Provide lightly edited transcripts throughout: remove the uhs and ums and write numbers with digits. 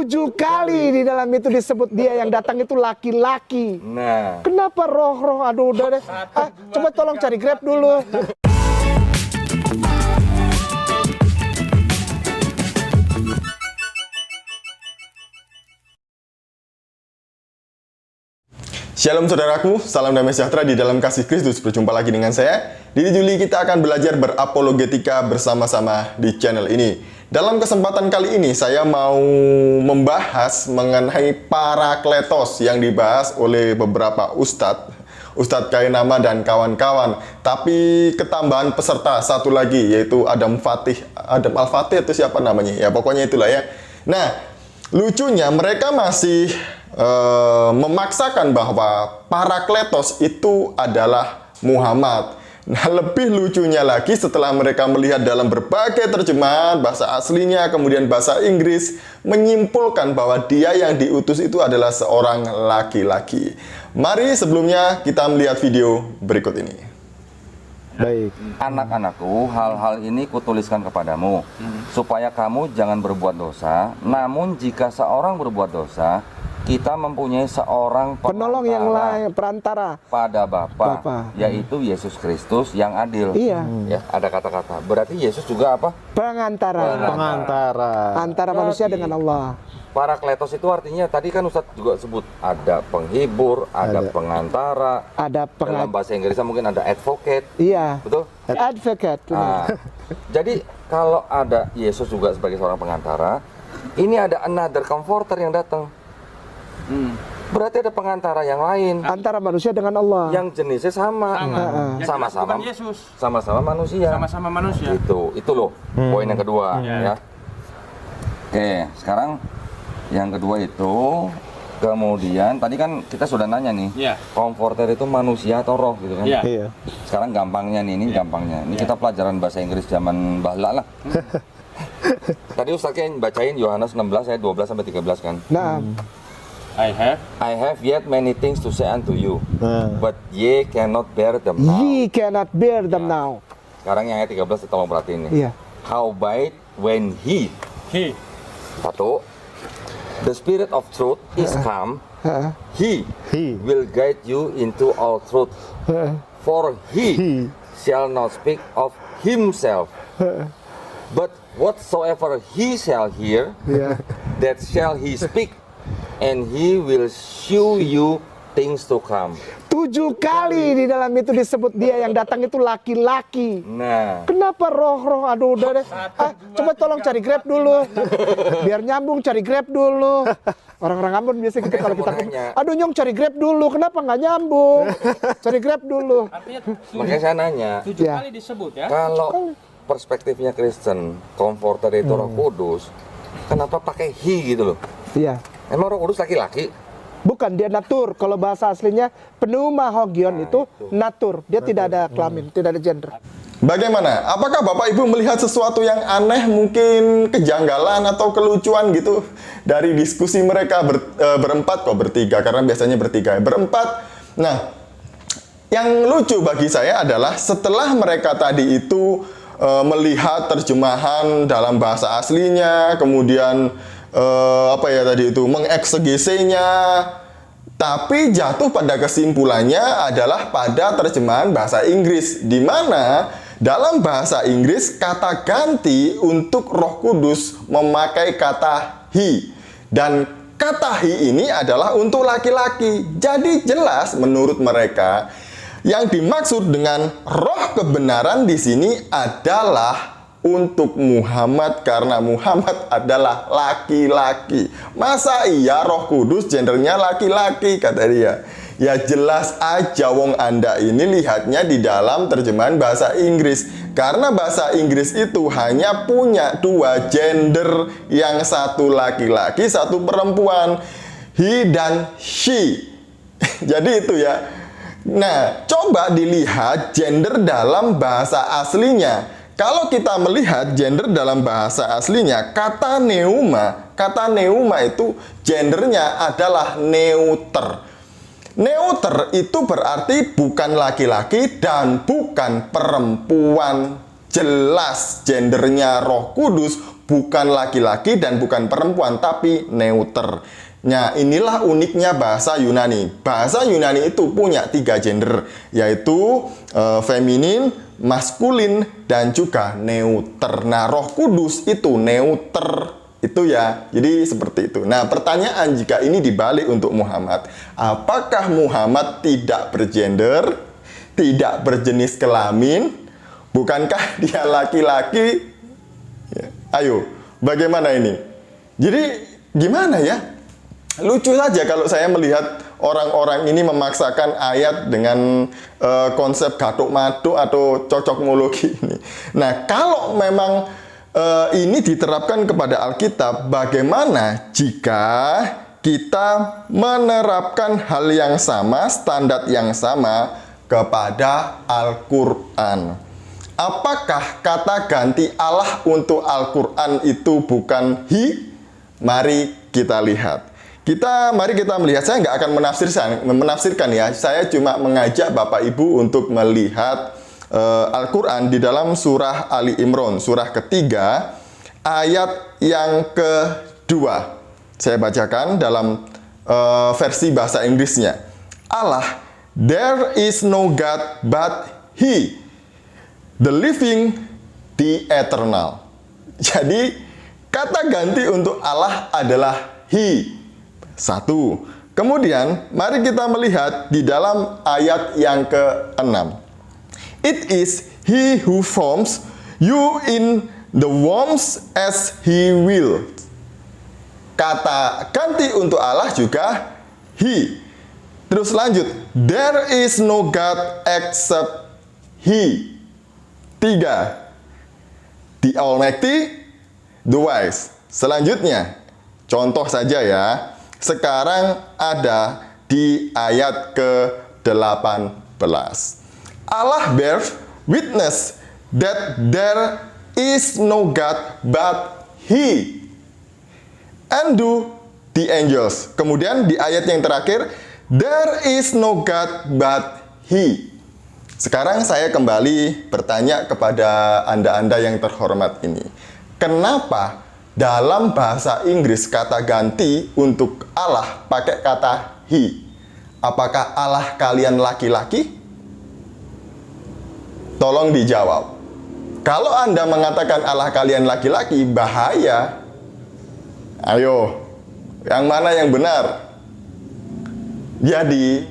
7 kali di dalam itu disebut dia yang datang itu laki-laki. Nah, Kenapa roh-roh? Aduh, udah deh. Coba tolong cari Grab dulu. Shalom saudaraku, salam damai sejahtera di dalam kasih Kristus. Berjumpa lagi dengan saya, Didi Juli. Kita akan belajar berapologetika bersama-sama di channel ini. Dalam kesempatan kali ini, saya mau membahas mengenai Parakletos yang dibahas oleh beberapa ustadz Kainama dan kawan-kawan. Tapi ketambahan peserta satu lagi, yaitu Adam Al-Fatih atau siapa namanya. Ya pokoknya itulah ya. Nah, lucunya mereka masih memaksakan bahwa Parakletos itu adalah Muhammad. Nah, lebih lucunya lagi setelah mereka melihat dalam berbagai terjemahan bahasa aslinya, kemudian bahasa Inggris, menyimpulkan bahwa dia yang diutus itu adalah seorang laki-laki. Mari sebelumnya kita melihat video berikut ini. Baik. anak-anakku, hal-hal ini kutuliskan kepadamu, supaya kamu jangan berbuat dosa. Namun jika seorang berbuat dosa, kita mempunyai seorang Penolong yang lain, perantara. pada Bapa, Bapa. yaitu Yesus Kristus yang adil. Iya. Ya, ada kata-kata. Berarti Yesus juga apa? Pengantara. Antara manusia Jadi, dengan Allah. Parakletos itu artinya, tadi kan Ustadz juga sebut, ada penghibur, ada pengantara. Ada Dalam bahasa Inggrisnya mungkin ada advocate. Iya. Betul? Advocate. Nah, jadi kalau ada Yesus juga sebagai seorang pengantara, ini ada another comforter yang datang. Berarti ada pengantara yang lain Antara manusia dengan Allah. yang jenisnya sama, Yang sama-sama bukan Yesus, sama-sama manusia. sama-sama manusia. Itu loh poin yang kedua ya. Oke, sekarang yang kedua itu, kemudian tadi kan kita sudah nanya nih, Iya. comforter itu manusia atau roh gitu kan? Iya. Iya. Sekarang gampangnya nih, ini gampangnya. Ini kita pelajaran bahasa Inggris zaman bahla lah. Tadi Ustaz kan bacain Yohanes 16 ayat 12 sampai 13 kan. Nah, I I have yet many things to say unto you, but ye cannot bear them now. ye cannot bear them now. Sekarang yang ayat 13 tolong perhatiin nih. Iya. Howbeit when he, satu, the spirit of truth is come, he will guide you into all truth. For he shall not speak of himself, but whatsoever he shall hear, that shall he speak, and he will show you things to come. 7 kali di dalam itu disebut dia yang datang itu laki-laki. Nah, Kenapa roh-roh? Aduh, udah deh. Coba tolong cari Grab dulu. Biar nyambung, cari Grab dulu. Orang-orang Ambon biasa gitu kalau kita nanya. aduh Nyong cari Grab dulu. Kenapa nggak nyambung? Cari Grab dulu. Artinya makanya saya nanya, 7 Ya. kali disebut ya. kalau perspektifnya Kristen, comforter itu Roh Kudus, kenapa pakai he gitu loh? Iya. Emang Roh Kudus laki-laki? Bukan, dia natur. Kalau bahasa aslinya pneuma hogion itu natur. Dia tidak ada kelamin, tidak ada gender. Bagaimana? Apakah Bapak Ibu melihat sesuatu yang aneh, mungkin kejanggalan atau kelucuan gitu dari diskusi mereka berempat, kok bertiga, karena biasanya bertiga, berempat. Nah, yang lucu bagi saya adalah setelah mereka tadi itu melihat terjemahan dalam bahasa aslinya, kemudian mengeksegesinya, tapi jatuh pada kesimpulannya adalah pada terjemahan bahasa Inggris, di mana dalam bahasa Inggris kata ganti untuk Roh Kudus memakai kata he, dan kata he ini adalah untuk laki-laki. Jadi jelas menurut mereka yang dimaksud dengan roh kebenaran di sini adalah untuk Muhammad, karena Muhammad adalah laki-laki. Masa iya Roh Kudus gendernya laki-laki, kata dia. Ya jelas aja wong Anda ini lihatnya di dalam terjemahan bahasa Inggris. Karena bahasa Inggris itu hanya punya 2 gender, yang satu laki-laki, satu perempuan. He dan she. Jadi itu ya. Nah, coba dilihat gender dalam bahasa aslinya. Kalau kita melihat gender dalam bahasa aslinya, kata neuma itu gendernya adalah neuter. Neuter itu berarti bukan laki-laki dan bukan perempuan. Jelas gendernya Roh Kudus bukan laki-laki dan bukan perempuan, tapi neuter. Nah, inilah uniknya bahasa Yunani. Bahasa Yunani itu punya 3 gender, yaitu feminin, maskulin, dan juga neuter. Nah, Roh Kudus itu neuter itu ya. Jadi seperti itu. Nah, pertanyaan jika ini dibalik untuk Muhammad, apakah Muhammad tidak bergender, tidak berjenis kelamin? Bukankah dia laki-laki? Ya. Ayo, bagaimana ini? Jadi gimana ya? Lucu saja kalau saya melihat orang-orang ini memaksakan ayat dengan konsep gatuk-maduk atau cocokmologi ini. Nah, kalau memang ini diterapkan kepada Alkitab, bagaimana jika kita menerapkan hal yang sama, standar yang sama kepada Al-Quran? Apakah kata ganti Allah untuk Al-Quran itu bukan he? Mari kita lihat. Mari kita melihat. Saya nggak akan menafsirkan ya. Saya cuma mengajak Bapak Ibu untuk melihat Al-Quran di dalam surah Ali Imran, surah ketiga, ayat yang kedua. Saya bacakan dalam versi bahasa Inggrisnya. Allah, there is no God but He, the living, the eternal. Jadi, kata ganti untuk Allah adalah He. 1. Kemudian, mari kita melihat di dalam ayat yang ke-6. It is He who forms you in the wombs as He will. Kata ganti untuk Allah juga He. Terus lanjut. There is no God except He. 3. The Almighty, the wise. Selanjutnya, contoh saja ya. Sekarang ada di ayat ke-18. Allah bears witness that there is no God but He, and do the angels. Kemudian di ayat yang terakhir, there is no God but He. Sekarang saya kembali bertanya kepada Anda-Anda yang terhormat ini. Kenapa dalam bahasa Inggris kata ganti untuk Allah pakai kata He? Apakah Allah kalian laki-laki? Tolong dijawab. Kalau Anda mengatakan Allah kalian laki-laki, bahaya. Ayo, yang mana yang benar? Jadi,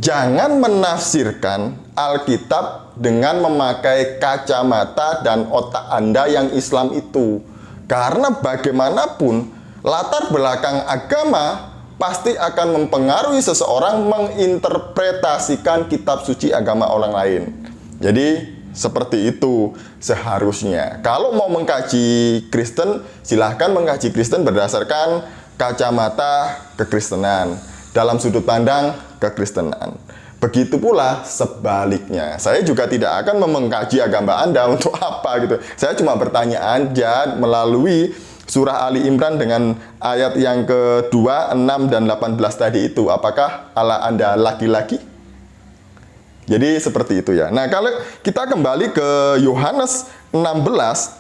jangan menafsirkan Alkitab dengan memakai kacamata dan otak Anda yang Islam itu. Karena bagaimanapun, latar belakang agama pasti akan mempengaruhi seseorang menginterpretasikan kitab suci agama orang lain. Jadi, seperti itu seharusnya. Kalau mau mengkaji Kristen, silahkan mengkaji Kristen berdasarkan kacamata kekristenan, dalam sudut pandang kekristenan. Begitu pula sebaliknya. Saya juga tidak akan mengkaji agama Anda untuk apa gitu. Saya cuma bertanya aja melalui surah Ali Imran dengan ayat yang kedua, 6 dan 18 tadi itu. Apakah Allah Anda laki-laki? Jadi seperti itu ya. Nah, kalau kita kembali ke Yohanes 16,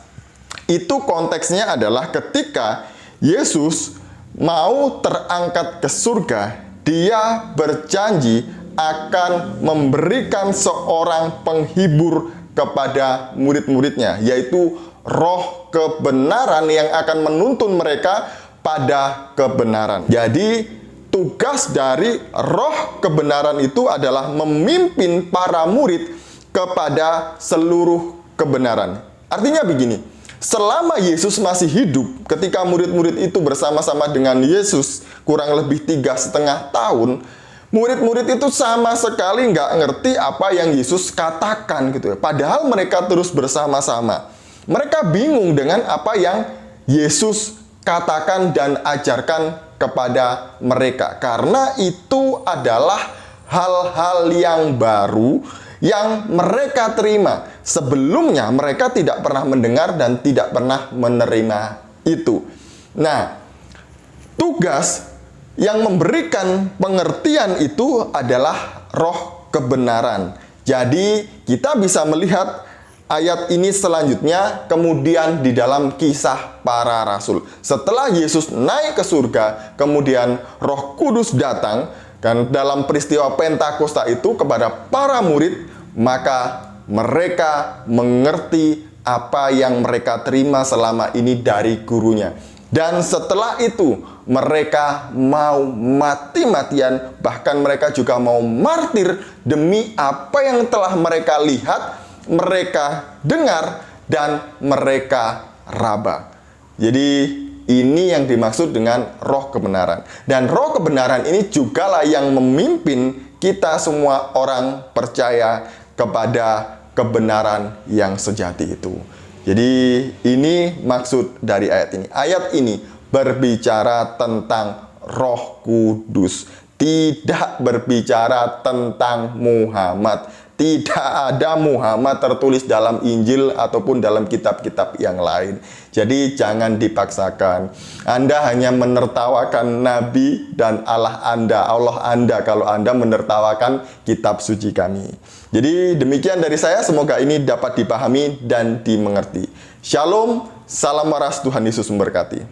itu konteksnya adalah ketika Yesus mau terangkat ke surga, dia berjanji akan memberikan seorang penghibur kepada murid-muridnya, yaitu Roh kebenaran yang akan menuntun mereka pada kebenaran. Jadi, tugas dari Roh kebenaran itu adalah memimpin para murid kepada seluruh kebenaran. Artinya begini, selama Yesus masih hidup, ketika murid-murid itu bersama-sama dengan Yesus kurang lebih 3,5 tahun, murid-murid itu sama sekali nggak ngerti apa yang Yesus katakan gitu ya. Padahal mereka terus bersama-sama. Mereka bingung dengan apa yang Yesus katakan dan ajarkan kepada mereka. Karena itu adalah hal-hal yang baru yang mereka terima. Sebelumnya mereka tidak pernah mendengar dan tidak pernah menerima itu. Nah, tugas yang memberikan pengertian itu adalah Roh kebenaran. Jadi kita bisa melihat ayat ini selanjutnya kemudian di dalam Kisah Para Rasul. Setelah Yesus naik ke surga, kemudian Roh Kudus datang, kan dalam peristiwa Pentakosta itu kepada para murid, maka mereka mengerti apa yang mereka terima selama ini dari gurunya. Dan setelah itu mereka mau mati-matian, bahkan mereka juga mau martir demi apa yang telah mereka lihat, mereka dengar, dan mereka raba. Jadi ini yang dimaksud dengan roh kebenaran. Dan roh kebenaran ini jugalah yang memimpin kita semua orang percaya kepada kebenaran yang sejati itu. Jadi ini maksud dari ayat ini. Ayat ini berbicara tentang Roh Kudus, tidak berbicara tentang Muhammad. Tidak ada Muhammad tertulis dalam Injil ataupun dalam kitab-kitab yang lain. Jadi jangan dipaksakan. Anda hanya menertawakan Nabi dan Allah Anda kalau Anda menertawakan kitab suci kami. Jadi demikian dari saya, semoga ini dapat dipahami dan dimengerti. Shalom, salam waras, Tuhan Yesus memberkati.